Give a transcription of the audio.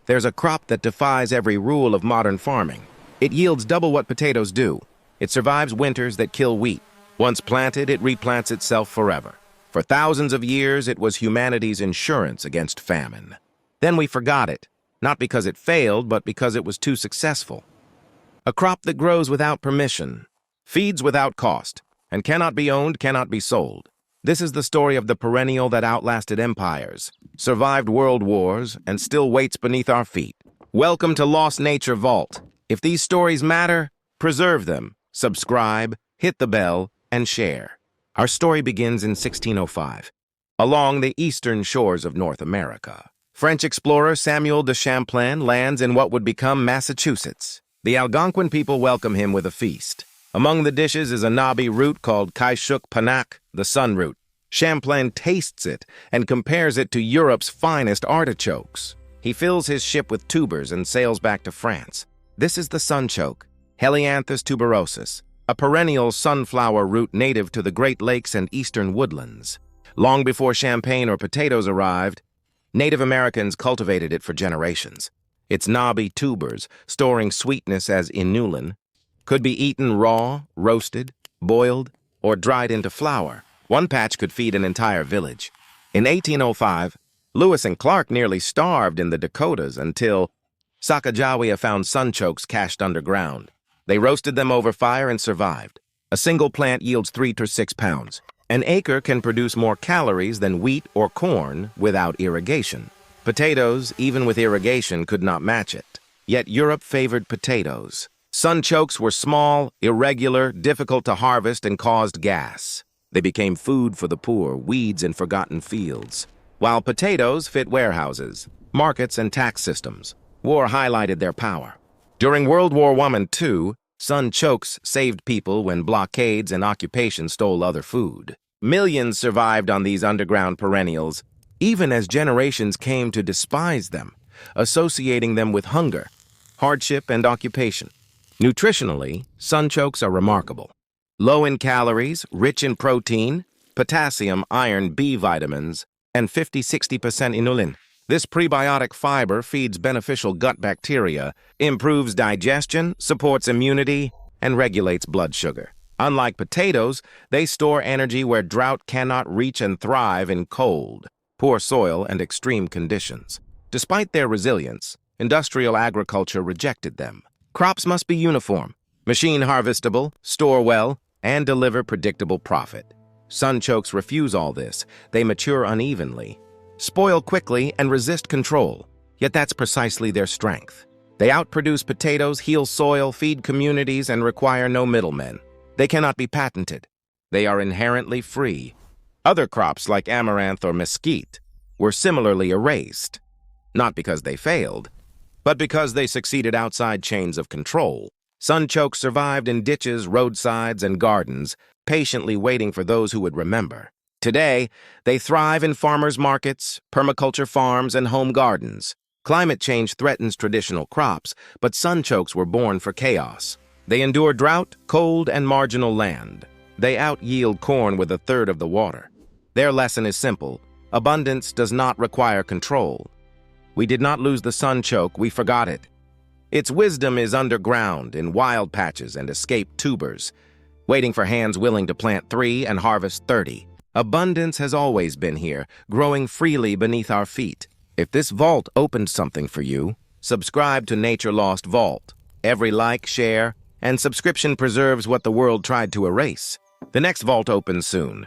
There's a crop that defies every rule of modern farming. It yields double what potatoes do. It survives winters that kill wheat. Once planted, it replants itself forever. For thousands of years, it was humanity's insurance against famine. Then we forgot it, not because it failed, but because it was too successful. A crop that grows without permission, feeds without cost, and cannot be owned, cannot be sold. This is the story of the perennial that outlasted empires, survived world wars, and still waits beneath our feet. Welcome to Lost Nature Vault. If these stories matter, preserve them, subscribe, hit the bell, and share. Our story begins in 1605, along the eastern shores of North America. French explorer Samuel de Champlain lands in what would become Massachusetts. The Algonquin people welcome him with a feast. Among the dishes is a knobby root called Kaishuk, the sun root. Champlain tastes it and compares it to Europe's finest artichokes. He fills his ship with tubers and sails back to France. This is the sunchoke, Helianthus tuberosus, a perennial sunflower root native to the Great Lakes and eastern woodlands. Long before champagne or potatoes arrived, Native Americans cultivated it for generations. Its knobby tubers, storing sweetness as inulin, could be eaten raw, roasted, boiled, or dried into flour. One patch could feed an entire village. In 1805, Lewis and Clark nearly starved in the Dakotas until Sacagawea found sunchokes cached underground. They roasted them over fire and survived. A single plant yields 3 to 6 pounds. An acre can produce more calories than wheat or corn without irrigation. Potatoes, even with irrigation, could not match it. Yet Europe favored potatoes. Sunchokes were small, irregular, difficult to harvest, and caused gas. They became food for the poor, weeds in forgotten fields. While potatoes fit warehouses, markets, and tax systems, war highlighted their power. During World War I and II, sunchokes saved people when blockades and occupation stole other food. Millions survived on these underground perennials, even as generations came to despise them, associating them with hunger, hardship, and occupation. Nutritionally, sunchokes are remarkable. Low in calories, rich in protein, potassium, iron, B vitamins, and 50–60% inulin. This prebiotic fiber feeds beneficial gut bacteria, improves digestion, supports immunity, and regulates blood sugar. Unlike potatoes, they store energy where drought cannot reach and thrive in cold, poor soil, and extreme conditions. Despite their resilience, industrial agriculture rejected them. Crops must be uniform, machine harvestable, store well, and deliver predictable profit. Sunchokes refuse all this. They mature unevenly, spoil quickly, and resist control. Yet that's precisely their strength. They outproduce potatoes, heal soil, feed communities, and require no middlemen. They cannot be patented. They are inherently free. Other crops like amaranth or mesquite were similarly erased, not because they failed, but because they succeeded outside chains of control. Sunchokes survived in ditches, roadsides, and gardens, patiently waiting for those who would remember. Today, they thrive in farmers' markets, permaculture farms, and home gardens. Climate change threatens traditional crops, but sunchokes were born for chaos. They endure drought, cold, and marginal land. They outyield corn with 1/3 of the water. Their lesson is simple: abundance does not require control. We did not lose the sunchoke, we forgot it. Its wisdom is underground, in wild patches and escaped tubers, waiting for hands willing to plant 3 and harvest 30. Abundance has always been here, growing freely beneath our feet. If this vault opened something for you, subscribe to Nature Lost Vault. Every like, share, and subscription preserves what the world tried to erase. The next vault opens soon.